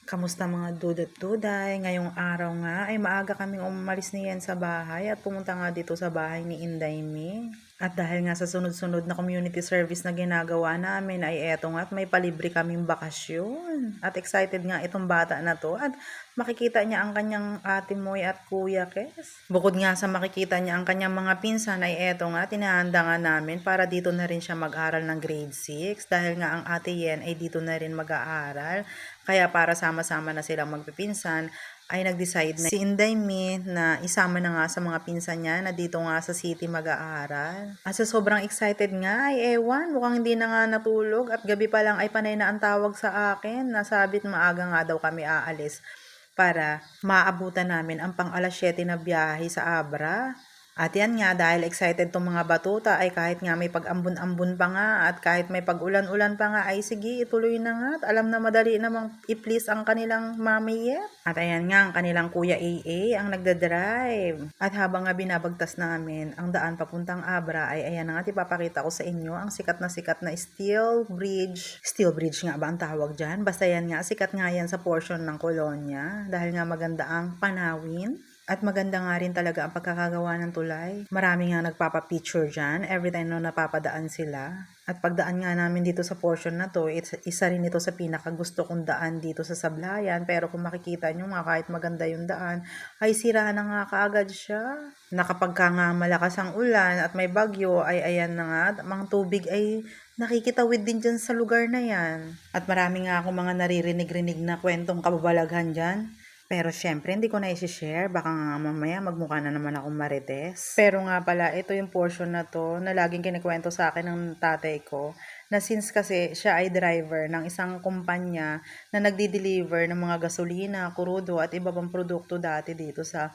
Kamusta mga dudot-duday? Ngayong araw nga ay maaga kaming umalis ni Yen sa bahay at pumunta nga dito sa bahay ni Inday Mi. At dahil nga sa sunod-sunod na community service na ginagawa namin ay eto nga at may palibre kaming bakasyon. At excited nga itong bata na to at makikita niya ang kanyang ate Moy at kuya Kes. Bukod nga sa makikita niya ang kanyang mga pinsan ay eto nga tinahanda nga namin para dito na rin siya mag-aral ng grade 6 dahil nga ang ate Yen ay dito na rin mag-aaral. Kaya para sama-sama na silang magpipinsan, ay nag-decide na si Inday Mi na isama na nga sa mga pinsan niya na dito nga sa city mag-aaral. At sa sobrang excited nga ay ewan, mukhang hindi na nga natulog at gabi pa lang ay panay na ang tawag sa akin na sabit maaga nga daw kami aalis para maabutan namin ang pang alas 7 na biyahe sa Abra. At yan nga, dahil excited tong mga batuta ay kahit nga may pag-ambon-ambon pa nga at kahit may pag-ulan-ulan pa nga ay sige, ituloy na nga. At alam na madali namang i-please ang kanilang mami yet. At ayan nga, ang kanilang kuya AA ang nagdadrive. At habang nga binabagtas namin ang daan papuntang Abra ay ayan na nga, ipapakita ko sa inyo ang sikat na steel bridge. Steel bridge nga ba ang tawag dyan? Basta yan nga, sikat nga yan sa portion ng Colonia dahil nga maganda ang panawin. At maganda nga rin talaga ang pagkakagawa ng tulay. Marami nga nagpapapicture dyan every time na napapadaan sila. At pagdaan nga namin dito sa portion na to, isa rin ito sa pinakagusto kong daan dito sa Sablayan. Pero kung makikita nyo nga kahit maganda yung daan, ay sira na nga kaagad siya. Nakapagka nga malakas ang ulan at may bagyo, ay ayan na nga, mga tubig ay nakikitawid din dyan sa lugar na yan. At marami nga akong mga naririnig-rinig na kwentong kababalaghan dyan. Pero syempre, hindi ko na i-share. Baka nga mamaya magmukha na naman akong marites. Pero nga pala, ito yung portion na to na laging kinikwento sa akin ng tatay ko. Na since kasi siya ay driver ng isang kumpanya na nagdi-deliver ng mga gasolina, kurudo at iba pang produkto dati dito sa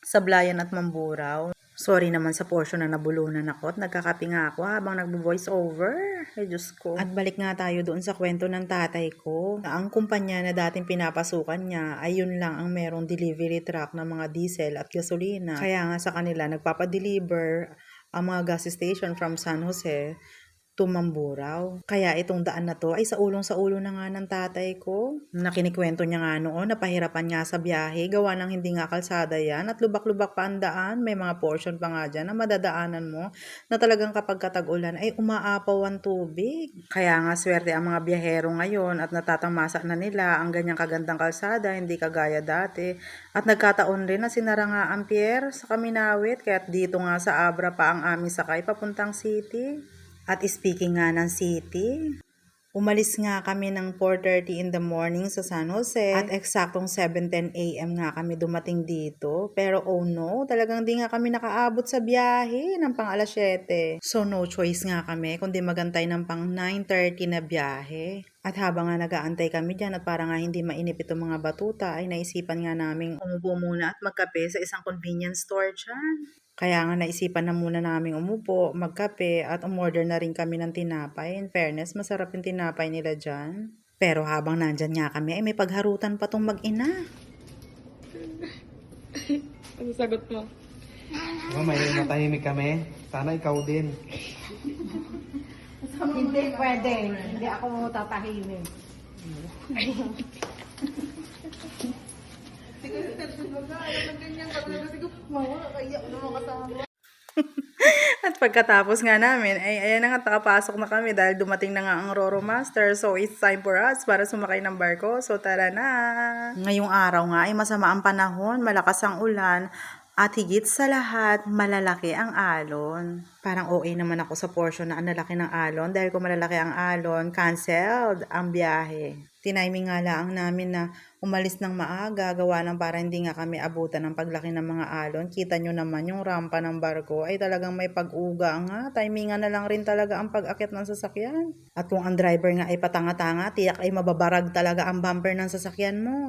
Sablayan at Mamburao. Sorry naman sa portion na nabulunan ako at nagkakape nga ako habang nagbo-voice over. Ay, Diyos ko. At balik nga tayo doon sa kwento ng tatay ko. Na ang kumpanya na dating pinapasukan niya ay yun lang ang merong delivery truck ng mga diesel at gasolina. Kaya nga sa kanila nagpapadeliver ang mga gas station from San Jose to Mamburao. Kaya itong daan na to ay sa ulo na nga ng tatay ko. Nakinikwento niya nga noon, napahirapan nga sa biyahe, gawa ng hindi nga kalsada yan at lubak-lubak pa ang daan. May mga portion pa nga dyan na madadaanan mo na talagang kapag katag-ulan ay umaapaw ang tubig. Kaya nga swerte ang mga biyahero ngayon at natatamasa na nila ang ganyang kagandang kalsada, hindi kagaya dati. At nagkataon rin na sinara nga ang pier sa Kaminawit, kaya dito nga sa Abra pa ang aming sakay papuntang city. At speaking nga ng city, umalis nga kami ng 4:30 in the morning sa San Jose at eksaktong 7:10 a.m. nga kami dumating dito. Pero oh no, talagang di nga kami nakaabot sa biyahe ng pang alas 7. So no choice nga kami kundi magantay ng pang 9:30 na biyahe. At habang nga nag-aantay kami dyan at para nga hindi mainip itong mga batuta ay naisipan nga naming umupo muna at magkape sa isang convenience store dyan. Kaya nga naisipan na muna naming umupo, magkape at umorder na rin kami ng tinapay. In fairness, masarap yung tinapay nila dyan. Pero habang nandyan nga kami ay may pagharutan pa tong mag-ina. Ano sagot mo? May matahimik kami. Sana ikaw din. Hindi pwede. Hindi ako tatahimik. At pagkatapos nga namin, ay ayan na nga, nakapasok na kami dahil dumating na nga ang Roro Master. So, it's time for us para sumakay ng barko. So, tara na! Ngayong araw nga ay masama ang panahon, malakas ang ulan, at higit sa lahat, malalaki ang alon. Parang OA naman ako sa portion na ang lalaki ng alon dahil kung malalaki ang alon, canceled ang biyahe. Tiniming nga lang namin na umalis ng maaga, gawa ng para hindi nga kami abutan ng paglaki ng mga alon. Kita nyo naman yung rampa ng barko ay talagang may pag-uga nga. Timingan na lang rin talaga ang pag-akit ng sasakyan. At kung ang driver nga ay patanga-tanga, tiyak ay mababarag talaga ang bumper ng sasakyan mo.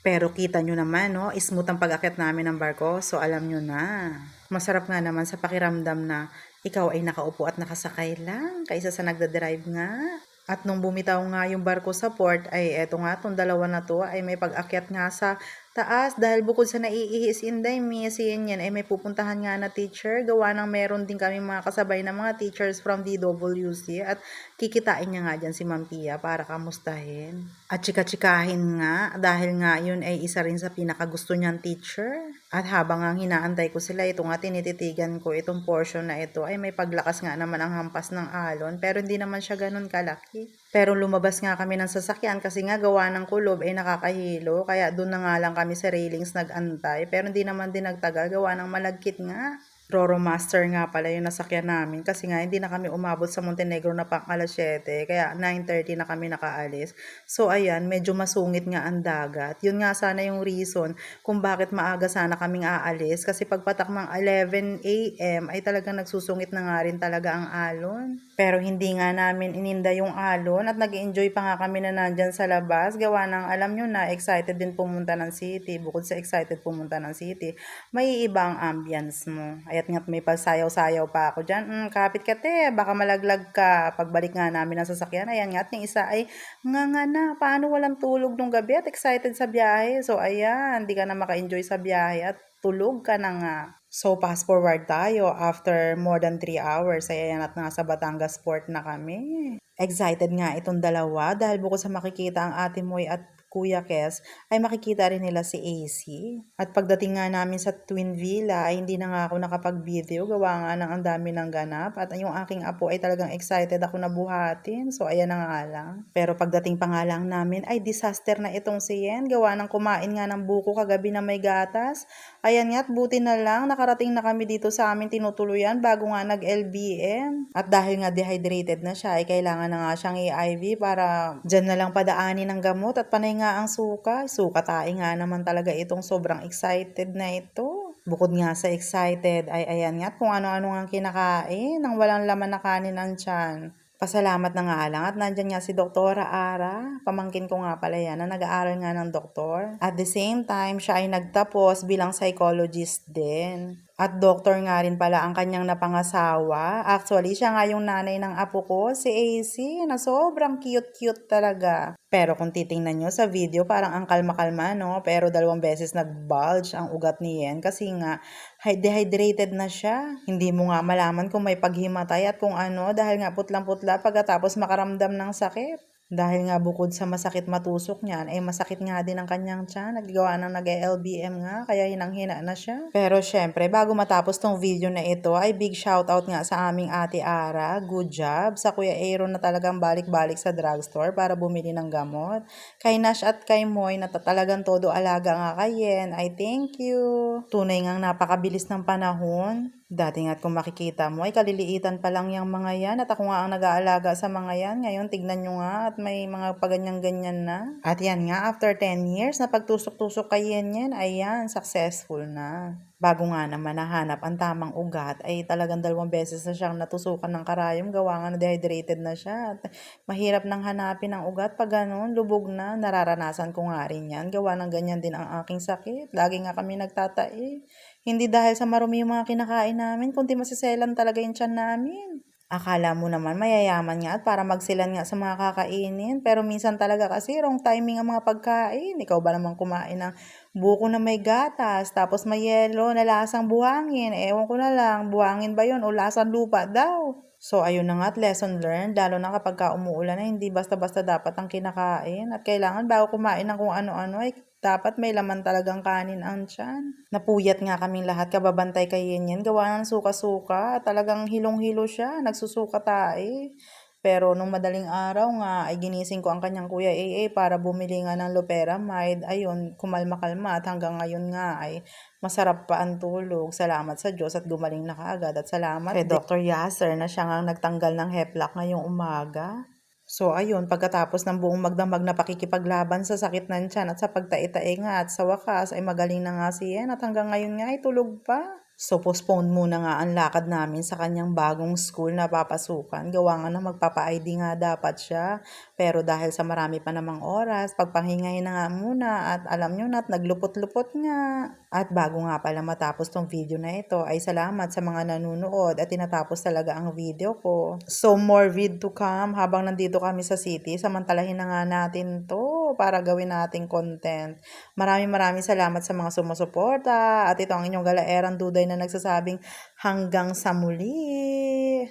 Pero kita nyo naman, no, smooth ang pag-akit namin ng barko, so alam nyo na. Masarap nga naman sa pakiramdam na ikaw ay nakaupo at nakasakay lang kaysa sa nagdadrive nga. At nung bumitaw nga yung barko sa port, ay eto nga, tong dalawa na to ay may pag-akyat nga sa taas. Dahil bukod sa naiihis Inday Mi, yan ay may pupuntahan nga na teacher. Gawa ng meron din kami mga kasabay na mga teachers from DWC. At kikitain niya nga dyan si Ma'am Pia para kamustahin. At chika-chikahin nga dahil nga yun ay isa rin sa pinakagusto niyang teacher. At habang ang hinaantay ko sila, ito nga tinititigan ko itong portion na ito ay may paglakas nga naman ang hampas ng alon pero hindi naman siya ganun kalaki. Pero lumabas nga kami ng sasakyan kasi nga gawa ng kulob ay nakakahilo kaya doon na nga lang kami sa railings nag-antay pero hindi naman din nagtagal gawa ng malagkit nga. Roro Master nga pala yung nasakyan namin kasi nga hindi na kami umabot sa Montenegro na pang alas 7 kaya 9:30 na kami nakaalis. So ayan, medyo masungit nga ang dagat. Yun nga sana yung reason kung bakit maaga sana kaming aalis kasi pagpatak ng 11 a.m. ay talagang nagsusungit na nga rin talaga ang alon. Pero hindi nga namin ininda yung alon at nag-enjoy pa nga kami na nandyan sa labas. Gawa ng alam nyo na excited din pumunta ng city. Bukod sa excited pumunta ng city, may iba ang ambience mo. Ayat nga't may pagsayaw-sayaw pa ako dyan. Kapit ka te, baka malaglag ka. Pagbalik nga namin ng sasakyan, ayan nga't yung isa ay nga na, paano walang tulog nung gabi at excited sa biyahe. So ayan, hindi ka na maka-enjoy sa biyahe at tulog ka na nga. So, fast forward tayo. After more than 3 hours, ay ayan at nasa Batangas Port na kami. Excited nga itong dalawa dahil bukod sa makikita ang Ate Moy at Kuya Kes, ay makikita rin nila si AC. At pagdating nga namin sa Twin Villa, ay hindi na nga ako nakapag-video. Gawa nga ng ang dami ng ganap. At yung aking apo ay talagang excited ako na buhatin. So, ayan na nga lang. Pero pagdating pa nga lang namin, ay disaster na itong si Yen. Gawa ng kumain nga ng buko kagabi na may gatas. Ayan nga, at buti na lang, nakarating na kami dito sa amin tinutuluyan bago nga nag-LBM. At dahil nga dehydrated na siya, ay kailangan na nga siyang i-IV para dyan na lang padaanin ng gamot at panay nga ang suka. Suka tayo nga naman talaga itong sobrang excited na ito. Bukod nga sa excited, ay ayan nga, kung ano-ano nga kinakain, nang walang laman na kanin ang tiyan. Pasalamat na nga lang at nandyan nga si Doktora Ara, pamangkin ko nga pala yan na nag-aaral nga ng doktor. At the same time, siya ay nagtapos bilang psychologist din. At doktor nga rin pala ang kanyang napangasawa. Actually, siya nga yung nanay ng apo ko, si AC, na sobrang cute-cute talaga. Pero kung titingnan nyo sa video, parang ang kalma-kalma, no? Pero 2 beses nag-bulge ang ugat ni Yen kasi nga dehydrated na siya. Hindi mo nga malaman kung may paghimatay at kung ano dahil nga putlang-putla pagkatapos makaramdam ng sakit. Dahil nga bukod sa masakit matusok niyan, ay masakit nga din ang kanyang tiyan. Naggawa ng nag-LBM nga, kaya hinang-hina na siya. Pero syempre, bago matapos tong video na ito, ay big shoutout nga sa aming Ate Ara. Good job. Sa Kuya Aaron na talagang balik-balik sa drugstore para bumili ng gamot. Kay Nash at kay Moy na talagang todo alaga nga kay Yen. Ay thank you. Tunay ngang napakabilis ng panahon. Dati nga't kung makikita mo ay kaliliitan pa lang yung mga yan at ako nga ang nag-aalaga sa mga yan. Ngayon tignan nyo nga at may mga paganyan-ganyan na. At yan nga after 10 years na pagtusok-tusok kay yan, ayan, successful na. Bago nga naman nahanap ang tamang ugat ay talagang 2 beses na siyang natusukan ng karayom gawa nga na dehydrated na siya. At mahirap nang hanapin ang ugat pag ganun, lubog na. Nararanasan ko nga rin yan. Gawa ng ganyan din ang aking sakit. Lagi nga kami nagtatai. Hindi dahil sa marumi yung mga kinakain namin, kundi masiselan talaga yung tiyan namin. Akala mo naman mayayaman nga at para magsilan nga sa mga kakainin. Pero minsan talaga kasi wrong timing ang mga pagkain. Ikaw ba naman kumain ng buko na may gatas, tapos may yelo na lasang buhangin. Ewan ko na lang, buhangin ba yun o lasang lupa daw? So ayun na nga at lesson learned, lalo na kapag umuulan na hindi basta-basta dapat ang kinakain. At kailangan bago kumain ng kung ano-ano ay dapat may laman talagang kanin ang tiyan. Napuyat nga kaming lahat kababantay kay Yen. Gawa ng suka-suka. Talagang hilong-hilo siya. Nagsusuka tayo. Pero nung madaling araw nga ay ginising ko ang kanyang kuya AA para bumili nga ng loperamide. Ayun, kumalma-kalma at hanggang ngayon nga ay masarap pa ang tulog. Salamat sa Diyos at gumaling na kaagad. At salamat kay Dr. Yasser na siya nga nagtanggal ng heplak ngayong umaga. So ayun, pagkatapos ng buong magdamag na pakikipaglaban sa sakit ng tiyan at sa pagtai-tai nga at sa wakas ay magaling na nga si Yen at hanggang ngayon nga ay tulog pa. So postpone muna nga ang lakad namin sa kanyang bagong school na papasukan. Gawa nga na magpapa-ID nga dapat siya. Pero dahil sa marami pa namang oras, pagpanghingahin na nga muna at alam nyo na at naglupot-lupot nga. At bago nga pala matapos tong video na ito ay salamat sa mga nanunood at tinatapos talaga ang video ko. So more vid to come habang nandito kami sa city. Samantalahin na nga natin to para gawin nating content. Maraming salamat sa mga sumusuporta at ito ang inyong galaerang Duday na nagsasabing hanggang sa muli.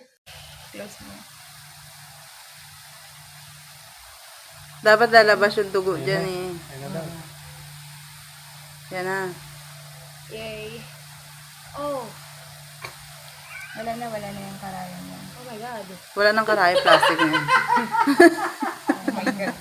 Close mo. Dapat lalabas yung dugo dyan eh. Ayun na daw. Yan na. Yay. Oh. Wala na yung karayan mo. Oh my God. Wala nang karahay, plastic na yan. Oh my God.